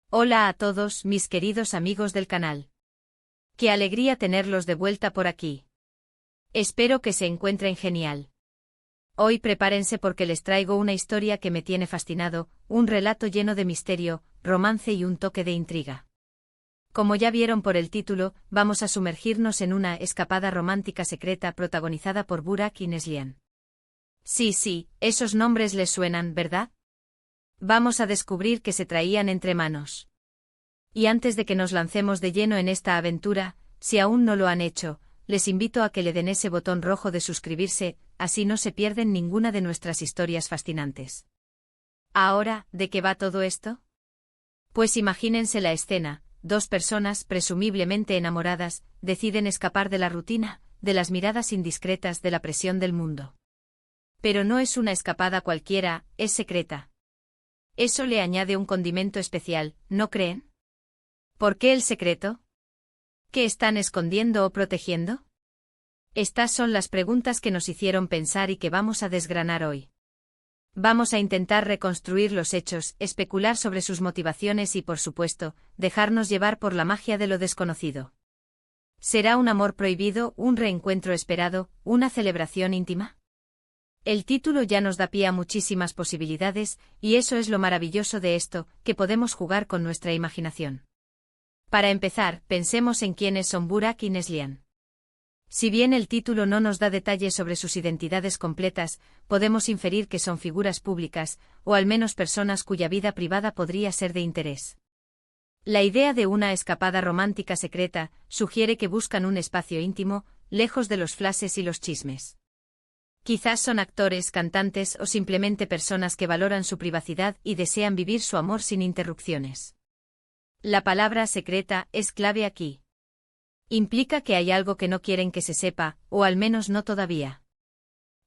Hola a todos, mis queridos amigos del canal. Qué alegría tenerlos de vuelta por aquí. Espero que se encuentren genial. Hoy prepárense porque les traigo una historia que me tiene fascinado, un relato lleno de misterio, romance y un toque de intriga. Como ya vieron por el título, vamos a sumergirnos en una escapada romántica secreta protagonizada por Burak y Neslihan. Sí, esos nombres les suenan, ¿verdad? Vamos a descubrir qué se traían entre manos. Y antes de que nos lancemos de lleno en esta aventura, si aún no lo han hecho, les invito a que le den ese botón rojo de suscribirse, así no se pierden ninguna de nuestras historias fascinantes. Ahora, ¿de qué va todo esto? Pues imagínense la escena: dos personas, presumiblemente enamoradas, deciden escapar de la rutina, de las miradas indiscretas, de la presión del mundo. Pero no es una escapada cualquiera, es secreta. Eso le añade un condimento especial, ¿no creen? ¿Por qué el secreto? ¿Qué están escondiendo o protegiendo? Estas son las preguntas que nos hicieron pensar y que vamos a desgranar hoy. Vamos a intentar reconstruir los hechos, especular sobre sus motivaciones y, por supuesto, dejarnos llevar por la magia de lo desconocido. ¿Será un amor prohibido, un reencuentro esperado, una celebración íntima? El título ya nos da pie a muchísimas posibilidades, y eso es lo maravilloso de esto, que podemos jugar con nuestra imaginación. Para empezar, pensemos en quiénes son Burak y Neslihan. Si bien el título no nos da detalles sobre sus identidades completas, podemos inferir que son figuras públicas, o al menos personas cuya vida privada podría ser de interés. La idea de una escapada romántica secreta sugiere que buscan un espacio íntimo, lejos de los flashes y los chismes. Quizás son actores, cantantes o simplemente personas que valoran su privacidad y desean vivir su amor sin interrupciones. La palabra secreta es clave aquí. Implica que hay algo que no quieren que se sepa, o al menos no todavía.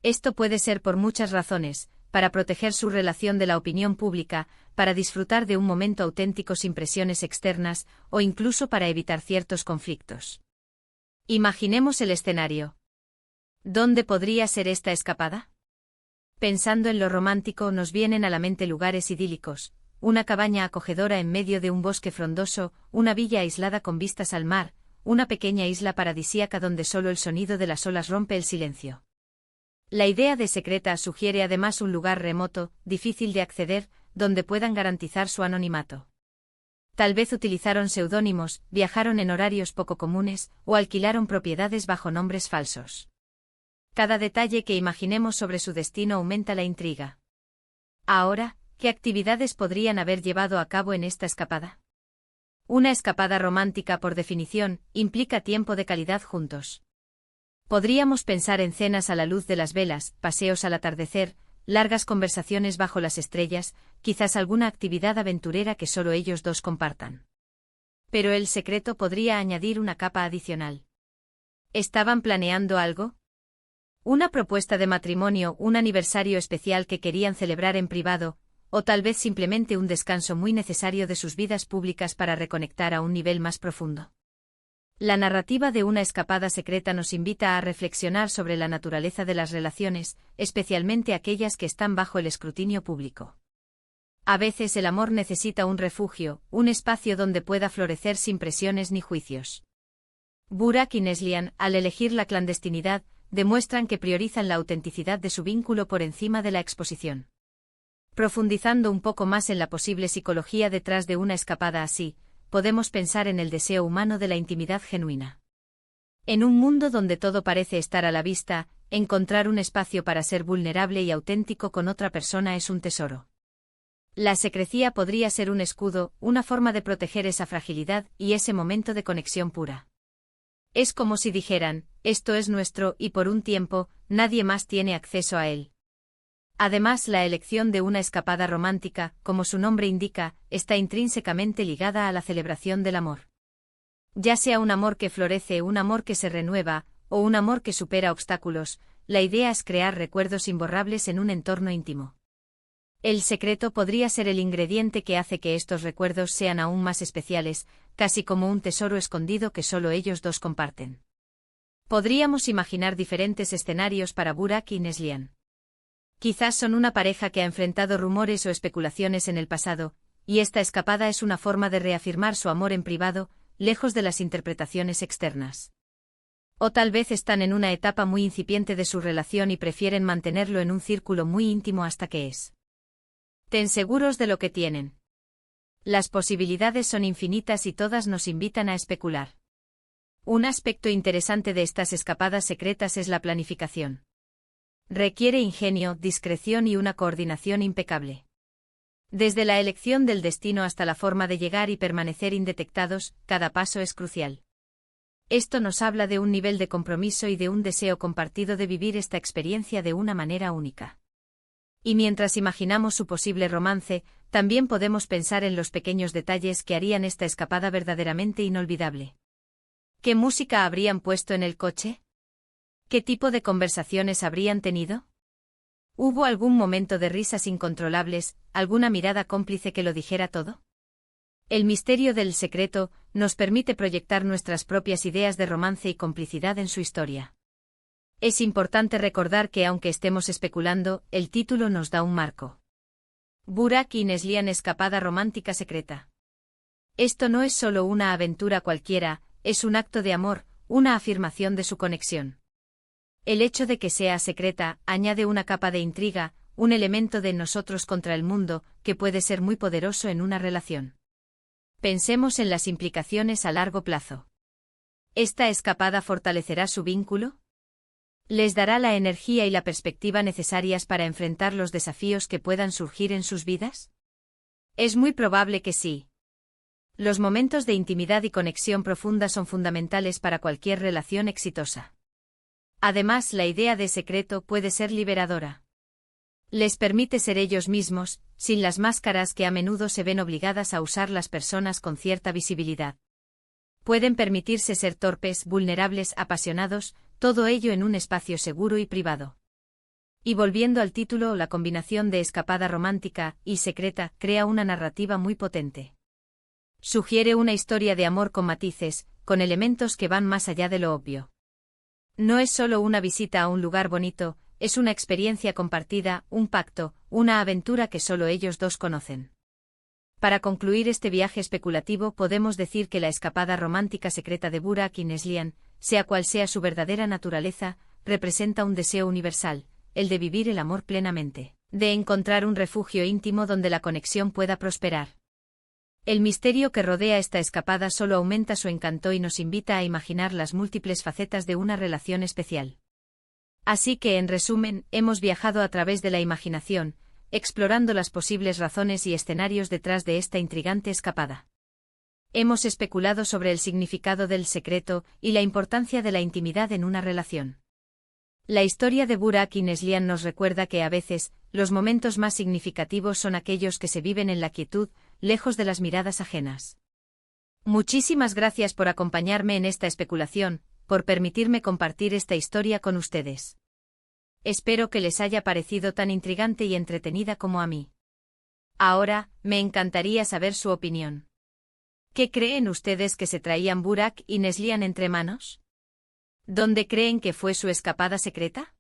Esto puede ser por muchas razones: para proteger su relación de la opinión pública, para disfrutar de un momento auténtico sin presiones externas, o incluso para evitar ciertos conflictos. Imaginemos el escenario. ¿Dónde podría ser esta escapada? Pensando en lo romántico, nos vienen a la mente lugares idílicos: una cabaña acogedora en medio de un bosque frondoso, una villa aislada con vistas al mar, una pequeña isla paradisíaca donde solo el sonido de las olas rompe el silencio. La idea de secreta sugiere además un lugar remoto, difícil de acceder, donde puedan garantizar su anonimato. Tal vez utilizaron seudónimos, viajaron en horarios poco comunes, o alquilaron propiedades bajo nombres falsos. Cada detalle que imaginemos sobre su destino aumenta la intriga. Ahora, ¿qué actividades podrían haber llevado a cabo en esta escapada? Una escapada romántica, por definición, implica tiempo de calidad juntos. Podríamos pensar en cenas a la luz de las velas, paseos al atardecer, largas conversaciones bajo las estrellas, quizás alguna actividad aventurera que solo ellos dos compartan. Pero el secreto podría añadir una capa adicional. ¿Estaban planeando algo? ¿Una propuesta de matrimonio, un aniversario especial que querían celebrar en privado, o tal vez simplemente un descanso muy necesario de sus vidas públicas para reconectar a un nivel más profundo? La narrativa de una escapada secreta nos invita a reflexionar sobre la naturaleza de las relaciones, especialmente aquellas que están bajo el escrutinio público. A veces el amor necesita un refugio, un espacio donde pueda florecer sin presiones ni juicios. Burak y Neslihan, al elegir la clandestinidad, demuestran que priorizan la autenticidad de su vínculo por encima de la exposición. Profundizando un poco más en la posible psicología detrás de una escapada así, podemos pensar en el deseo humano de la intimidad genuina. En un mundo donde todo parece estar a la vista, encontrar un espacio para ser vulnerable y auténtico con otra persona es un tesoro. La secrecía podría ser un escudo, una forma de proteger esa fragilidad y ese momento de conexión pura. Es como si dijeran: esto es nuestro y por un tiempo, nadie más tiene acceso a él. Además, la elección de una escapada romántica, como su nombre indica, está intrínsecamente ligada a la celebración del amor. Ya sea un amor que florece, un amor que se renueva, o un amor que supera obstáculos, la idea es crear recuerdos imborrables en un entorno íntimo. El secreto podría ser el ingrediente que hace que estos recuerdos sean aún más especiales, casi como un tesoro escondido que solo ellos dos comparten. Podríamos imaginar diferentes escenarios para Burak y Neslihan. Quizás son una pareja que ha enfrentado rumores o especulaciones en el pasado, y esta escapada es una forma de reafirmar su amor en privado, lejos de las interpretaciones externas. O tal vez están en una etapa muy incipiente de su relación y prefieren mantenerlo en un círculo muy íntimo hasta que es. Ten seguros de lo que tienen. Las posibilidades son infinitas y todas nos invitan a especular. Un aspecto interesante de estas escapadas secretas es la planificación. Requiere ingenio, discreción y una coordinación impecable. Desde la elección del destino hasta la forma de llegar y permanecer indetectados, cada paso es crucial. Esto nos habla de un nivel de compromiso y de un deseo compartido de vivir esta experiencia de una manera única. Y mientras imaginamos su posible romance, también podemos pensar en los pequeños detalles que harían esta escapada verdaderamente inolvidable. ¿Qué música habrían puesto en el coche? ¿Qué tipo de conversaciones habrían tenido? ¿Hubo algún momento de risas incontrolables, alguna mirada cómplice que lo dijera todo? El misterio del secreto nos permite proyectar nuestras propias ideas de romance y complicidad en su historia. Es importante recordar que aunque estemos especulando, el título nos da un marco. Burak y Neslihan, escapada romántica secreta. Esto no es solo una aventura cualquiera, es un acto de amor, una afirmación de su conexión. El hecho de que sea secreta añade una capa de intriga, un elemento de nosotros contra el mundo, que puede ser muy poderoso en una relación. Pensemos en las implicaciones a largo plazo. ¿Esta escapada fortalecerá su vínculo? ¿Les dará la energía y la perspectiva necesarias para enfrentar los desafíos que puedan surgir en sus vidas? Es muy probable que sí. Los momentos de intimidad y conexión profunda son fundamentales para cualquier relación exitosa. Además, la idea de secreto puede ser liberadora. Les permite ser ellos mismos, sin las máscaras que a menudo se ven obligadas a usar las personas con cierta visibilidad. Pueden permitirse ser torpes, vulnerables, apasionados, todo ello en un espacio seguro y privado. Y volviendo al título, la combinación de escapada romántica y secreta crea una narrativa muy potente. Sugiere una historia de amor con matices, con elementos que van más allá de lo obvio. No es solo una visita a un lugar bonito, es una experiencia compartida, un pacto, una aventura que solo ellos dos conocen. Para concluir este viaje especulativo podemos decir que la escapada romántica secreta de Burak y Neslihan, sea cual sea su verdadera naturaleza, representa un deseo universal, el de vivir el amor plenamente, de encontrar un refugio íntimo donde la conexión pueda prosperar. El misterio que rodea esta escapada solo aumenta su encanto y nos invita a imaginar las múltiples facetas de una relación especial. Así que, en resumen, hemos viajado a través de la imaginación, explorando las posibles razones y escenarios detrás de esta intrigante escapada. Hemos especulado sobre el significado del secreto y la importancia de la intimidad en una relación. La historia de Burak y Neslihan nos recuerda que a veces, los momentos más significativos son aquellos que se viven en la quietud, lejos de las miradas ajenas. Muchísimas gracias por acompañarme en esta especulación, por permitirme compartir esta historia con ustedes. Espero que les haya parecido tan intrigante y entretenida como a mí. Ahora, me encantaría saber su opinión. ¿Qué creen ustedes que se traían Burak y Neslihan entre manos? ¿Dónde creen que fue su escapada secreta?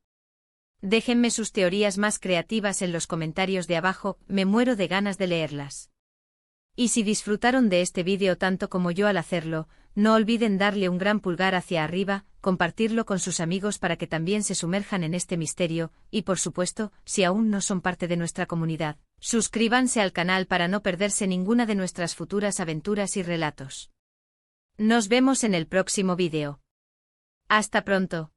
Déjenme sus teorías más creativas en los comentarios de abajo, me muero de ganas de leerlas. Y si disfrutaron de este vídeo tanto como yo al hacerlo, no olviden darle un gran pulgar hacia arriba, compartirlo con sus amigos para que también se sumerjan en este misterio, y por supuesto, si aún no son parte de nuestra comunidad, suscríbanse al canal para no perderse ninguna de nuestras futuras aventuras y relatos. Nos vemos en el próximo vídeo. Hasta pronto.